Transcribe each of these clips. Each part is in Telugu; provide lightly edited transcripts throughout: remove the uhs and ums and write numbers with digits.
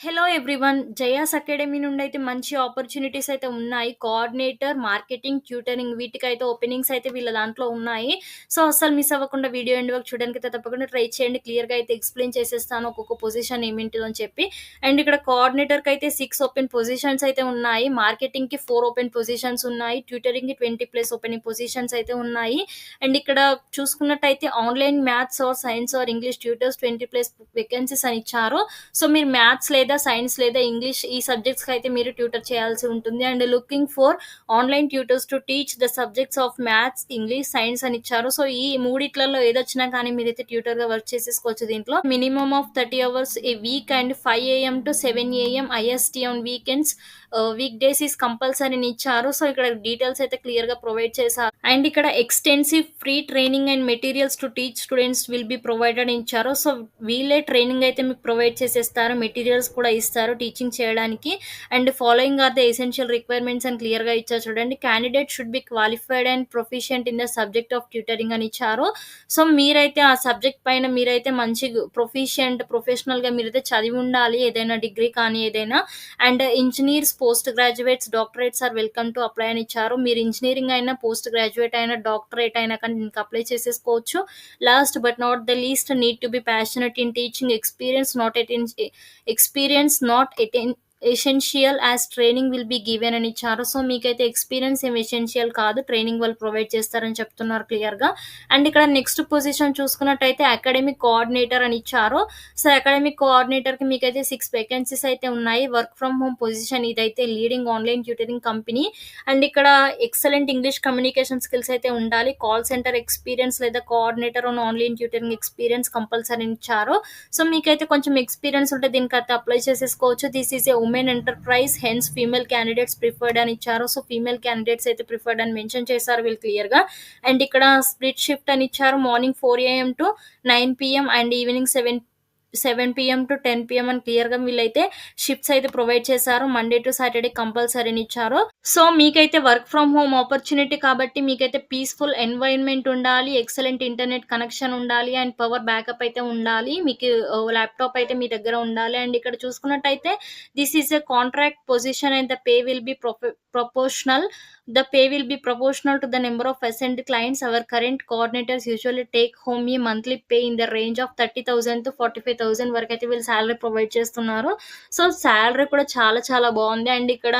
Hello everyone. జయాస్ అకాడమీ నుండి అయితే మంచి ఆపర్చునిటీస్ అయితే ఉన్నాయి. కోఆర్డినేటర్, మార్కెటింగ్, ట్యూటరింగ్ వీటికైతే ఓపెనింగ్స్ అయితే వీళ్ళ దాంట్లో ఉన్నాయి. సో, అస్సలు మిస్ అవ్వకుండా వీడియో ఎండ్ వరకు చూడడానికైతే తప్పకుండా ట్రై చేయండి. క్లియర్‌గా అయితే ఎక్స్‌ప్లెయిన్ చేసేస్తాను ఒక్కొక్క పొజిషన్ ఏమేంటిదో అని చెప్పి. అండ్ ఇక్కడ కోఆర్డినేటర్‌కైతే 6 ఓపెన్ పొజిషన్స్ అయితే ఉన్నాయి. మార్కెటింగ్‌కి 4 ఓపెన్ పొజిషన్స్ ఉన్నాయి. ట్యూటరింగ్‌కి 20+ ఓపెనింగ్ పొజిషన్స్ అయితే ఉన్నాయి. అండ్ ఇక్కడ చూసుకున్నట్టయితే online maths or science or English tutors 20+ vacancies అని ఇచ్చారు. సో, మీరు మ్యాథ్స్ లేదా సైన్స్ లేదా ఇంగ్లీష్ ఈ సబ్జెక్ట్స్‌కి అయితే మీరు ట్యూటర్ చేయాల్సి ఉంటుంది. And looking for online tutors to teach the subjects of maths, English, science అని ఇచ్చారు. సో, ఈ మూడిట్లలో ఏదొచ్చినా కానీ మీరైతే ట్యూటర్‌గా వర్క్ చేసేసుకోవచ్చు దీంట్లో. Minimum of 30 hours A week and 5 AM to 7 AM IST on weekends, week days is compulsory అని ఇచ్చారు. సో, ఇక్కడ డీటెయిల్స్ అయితే క్లియర్‌గా ప్రొవైడ్ చేశారు. అండ్ ఇక్కడ extensive free training and materials to teach students will be provided అని ఇచ్చారు. సో, వీళ్ళే ట్రైనింగ్ అయితే మీకు ప్రొవైడ్ చేసేస్తారు. మెటీరియల్స్ కూడా ఇస్తారు టీచింగ్ చేయడానికి. And following are the essential requirements అని క్లియర్‌గా ఇచ్చారు చూడండి. Candidate should be qualified and proficient in the subject of tutoring అని ఇచ్చారు. సో, మీరైతే ఆ సబ్జెక్ట్ పైన మీరైతే మంచి ప్రొఫెషనల్‌గా మీరైతే చదివి ఉండాలి. ఏదైనా డిగ్రీ కానీ ఏదైనా. And engineers, post graduates, doctorates are welcome to apply అని ఇచ్చారు. మీరు ఇంజినీరింగ్ అయినా, పోస్ట్ గ్రాడ్యుయేట్ అయినా, డాక్టరేట్ అయినా కానీ దీనికి అప్లై చేసేసుకోవచ్చు. Last but not the least need to be passionate in teaching. Experience not essential as training will be given అని ఇచ్చారు. సో, మీకైతే ఎక్స్పీరియన్స్ ఏం ఎసెన్షియల్ కాదు, ట్రైనింగ్ వాళ్ళు ప్రొవైడ్ చేస్తారని చెప్తున్నారు క్లియర్‌గా. అండ్ ఇక్కడ నెక్స్ట్ పొజిషన్ చూసుకున్నట్టయితే అకాడమిక్ కోఆర్డినేటర్ అని ఇచ్చారు. సో, అకాడమిక్ కోఆర్డినేటర్‌కి మీకైతే 6 వేకెన్సీస్ అయితే ఉన్నాయి. వర్క్ ఫ్రమ్ హోమ్ పొజిషన్ ఇదైతే leading online tutoring company. And ఇక్కడ ఎక్సలెంట్ ఇంగ్లీష్ కమ్యూనికేషన్ స్కిల్స్ అయితే ఉండాలి. కాల్ సెంటర్ ఎక్స్పీరియన్స్ లేదా coordinator on online tutoring experience compulsory ఇచ్చారు. సో, మీకైతే కొంచెం ఎక్స్పీరియన్స్ ఉంటే దీనికైతే అప్లై చేసేసుకోవచ్చు. This is a women enterprise, hence female candidates preferred అని ఇచ్చారు. సో, ఫీమేల్ క్యాండిడేట్స్ అయితే ప్రిఫర్డ్ అని మెన్షన్ చేశారు వీళ్ళు క్లియర్‌గా. అండ్ ఇక్కడ స్ప్లిట్ షిఫ్ట్ అని ఇచ్చారు. Morning 4 AM to 9 PM and evening 7 PM to 10 PM అని క్లియర్‌గా వీళ్ళైతే షిఫ్ట్స్ అయితే ప్రొవైడ్ చేశారు. మండే టు సాటర్డే కంపల్సరీ అని ఇచ్చారు. సో, మీకైతే వర్క్ ఫ్రమ్ హోమ్ ఆపర్చునిటీ కాబట్టి మీకైతే పీస్‌ఫుల్ ఎన్వైర్న్‌మెంట్ ఉండాలి. ఎక్సలెంట్ ఇంటర్నెట్ కనెక్షన్ ఉండాలి. అండ్ పవర్ బ్యాకప్ అయితే ఉండాలి. మీకు ల్యాప్‌టాప్ అయితే మీ దగ్గర ఉండాలి. అండ్ ఇక్కడ చూసుకున్నట్టయితే this is a contract position and the pay will be proportional. The pay will be proportional to the number of assigned clients. Our current coordinators usually take home a monthly pay in the range of 30,000 to 45,000 వరకు అయితే వీళ్ళు సాలరీ ప్రొవైడ్ చేస్తున్నారు. సో, సాలరీ కూడా చాలా చాలా బాగుంది. అండ్ ఇక్కడ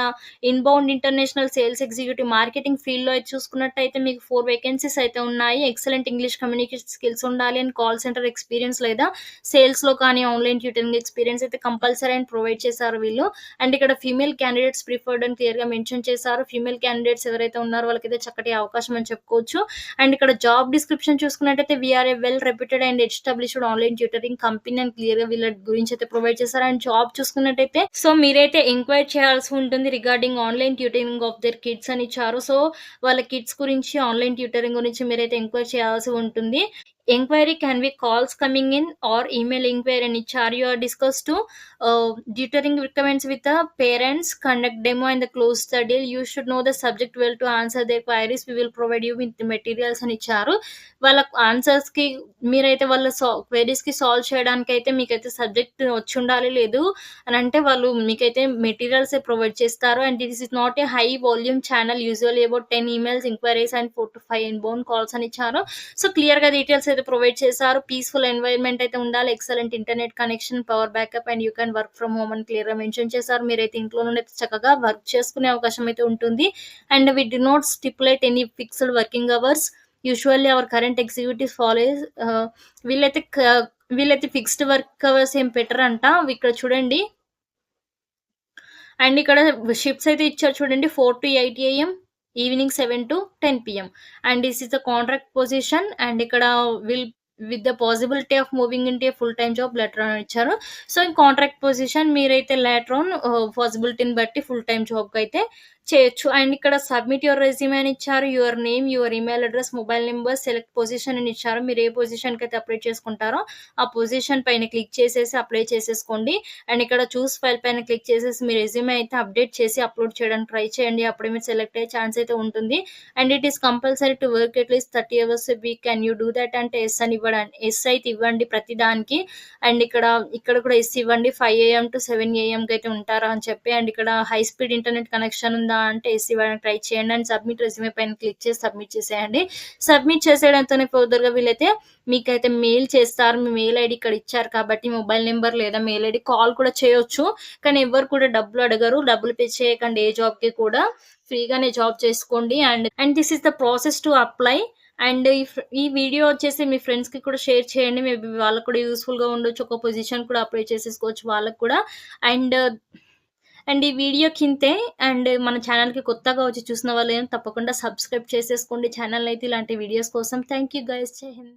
inbound international sales executive marketing ఫీల్డ్‌లో అయితే చూసుకున్నట్టయితే మీకు 4 వేకెన్సీస్ అయితే ఉన్నాయి. ఎక్సలెంట్ ఇంగ్లీష్ కమ్యూనికేషన్ స్కిల్స్ ఉండాలి. అండ్ కాల్ సెంటర్ ఎక్స్పీరియన్స్ లేదా సేల్స్‌లో కానీ ఆన్‌లైన్ ట్యూటరింగ్ ఎక్స్పీరియన్స్ అయితే కంపల్సరీ అని ప్రొవైడ్ చేశారు వీళ్ళు. అండ్ ఇక్కడ ఫీమేల్ క్యాండిడేట్స్ ప్రిఫర్డ్ అని క్లియర్‌గా మెన్షన్ చేశారు. ఫీమేల్ క్యాండిడేట్స్ ఎవరైతే ఉన్నారో వాళ్ళకైతే చక్కటి అవకాశం అని చెప్పుకోవచ్చు. అండ్ ఇక్కడ జాబ్ డిస్క్రిప్షన్ చూసుకున్నట్టయితే we are a well reputed and established online tutoring company అని క్లియర్‌గా వీళ్ళ గురించి అయితే ప్రొవైడ్ చేశారు. అండ్ జాబ్ చూసుకున్నట్టయితే సో, మీరైతే ఎంక్వైరీ చేయాల్సి ఉంటుంది regarding online tutoring of their kids అని ఇచ్చారు. సో, వాళ్ళ కిడ్స్ గురించి ఆన్‌లైన్ ట్యూటరింగ్ గురించి మీరైతే ఎంక్వైరీ చేయాల్సి ఉంటుంది. Enquiry can be calls coming in or email enquiry అని ఇచ్చారు. You are discuss to tutoring recommends with the parents, conduct demo and close the deal. You should know the subject well to answer their queries. We will provide you with the materials అని ఇచ్చారు. వాళ్ళ ఆన్సర్స్‌కి మీరైతే వాళ్ళ క్వెరీస్‌కి సాల్వ్ చేయడానికైతే మీకైతే సబ్జెక్ట్ వచ్చి ఉండాలి. లేదు అని అంటే వాళ్ళు మీకైతే మెటీరియల్సే ప్రొవైడ్ చేస్తారు. And this is not a high volume channel, usually about 10 emails, enquiries and 4 to 5 inbound calls అని ఇచ్చారు. సో, క్లియర్‌గా డీటెయిల్స్ అయితే ప్రొవైడ్ చేశారు. పీస్‌ఫుల్ ఎన్వైర్న్‌మెంట్ అయితే ఉండాలి. Excellent internet connection, power backup and you can work from home అని క్లియర్‌గా మెన్షన్ చేశారు. మీరైతే ఇంట్లో నుండి అయితే చక్కగా వర్క్ చేసుకునే అవకాశం అయితే ఉంటుంది. And we do not stipulate any fixed working hours. Usually our current executives follows వీళ్ళైతే ఫిక్స్డ్ వర్క్ అవర్స్ ఏం పెట్టరంట. ఇక్కడ చూడండి. అండ్ ఇక్కడ షిఫ్ట్స్ అయితే ఇచ్చారు చూడండి. 4 to 8 AM, evening 7 to 10 PM. And this is the contract position. And ఇక్కడ with the possibility of moving into a full time job letter అని ఇచ్చారు. సో, ఈ కాంట్రాక్ట్ పొజిషన్ మీరైతే లేటర్ ఆన్ పాసిబిలిటీని బట్టి ఫుల్ టైమ్ జాబ్‌కి అయితే చేయొచ్చు. అండ్ ఇక్కడ సబ్మిట్ యువర్ రెజ్యూమే అని ఇచ్చారు. Your name, your email address, mobile number, select position అని ఇచ్చారు. మీరు ఏ పొజిషన్‌కైతే అప్లై చేసుకుంటారో ఆ పొజిషన్ పైన క్లిక్ చేసేసి అప్లై చేసేసుకోండి. అండ్ ఇక్కడ చూస్ ఫైల్ పైన క్లిక్ చేసేసి మీ రెజ్యూమే అయితే అప్డేట్ చేసి అప్‌లోడ్ చేయడానికి ట్రై చేయండి. అప్పుడే మీరు సెలెక్ట్ అయ్యే ఛాన్స్ అయితే ఉంటుంది. And it is compulsory to work at least 30 hours a week. Can you do that అంటే యెస్ అని యెస్ అయితే ఇవ్వండి ప్రతి దానికి. అండ్ ఇక్కడ కూడా యెస్ ఇవ్వండి. 5 ఏఎం టు 7 ఏఎంకి అయితే ఉంటారా అని చెప్పి. అండ్ ఇక్కడ హై స్పీడ్ ఇంటర్నెట్ కనెక్షన్ ఉందా అంటే యెస్ ఇవ్వడానికి ట్రై చేయండి. అండ్ సబ్మిట్ రెజ్యూమే పైన క్లిక్ చేసి సబ్మిట్ చేసేయండి. సబ్మిట్ చేసేయడంతోనే ఫర్దర్‌గా వీళ్ళైతే మీకైతే మెయిల్ చేస్తారు. మీ మెయిల్ ఐడీ ఇక్కడ ఇచ్చారు కాబట్టి మొబైల్ నంబర్ లేదా మెయిల్ ఐడీ కాల్ కూడా చేయొచ్చు. కానీ ఎవ్వరు కూడా డబ్బులు అడగరు. డబ్బులు పే చేయకండి ఏ జాబ్‌కి కూడా. ఫ్రీగానే జాబ్ చేసుకోండి. And this is the process to apply. And ఈ వీడియో వచ్చేసి మీ ఫ్రెండ్స్‌కి కూడా షేర్ చేయండి. మేబీ వాళ్ళకి కూడా యూజ్‌ఫుల్‌గా ఉండొచ్చు. ఒక పొజిషన్ కూడా అప్లై చేసేసుకోవచ్చు వాళ్ళకి కూడా. అండ్ ఈ వీడియో కింతే అండ్ మన ఛానల్‌కి కొత్తగా వచ్చి చూసిన వాళ్ళు తప్పకుండా సబ్స్క్రైబ్ చేసేసుకోండి ఛానల్‌నైతే ఇలాంటి వీడియోస్ కోసం. Thank you guys. జై హింద్.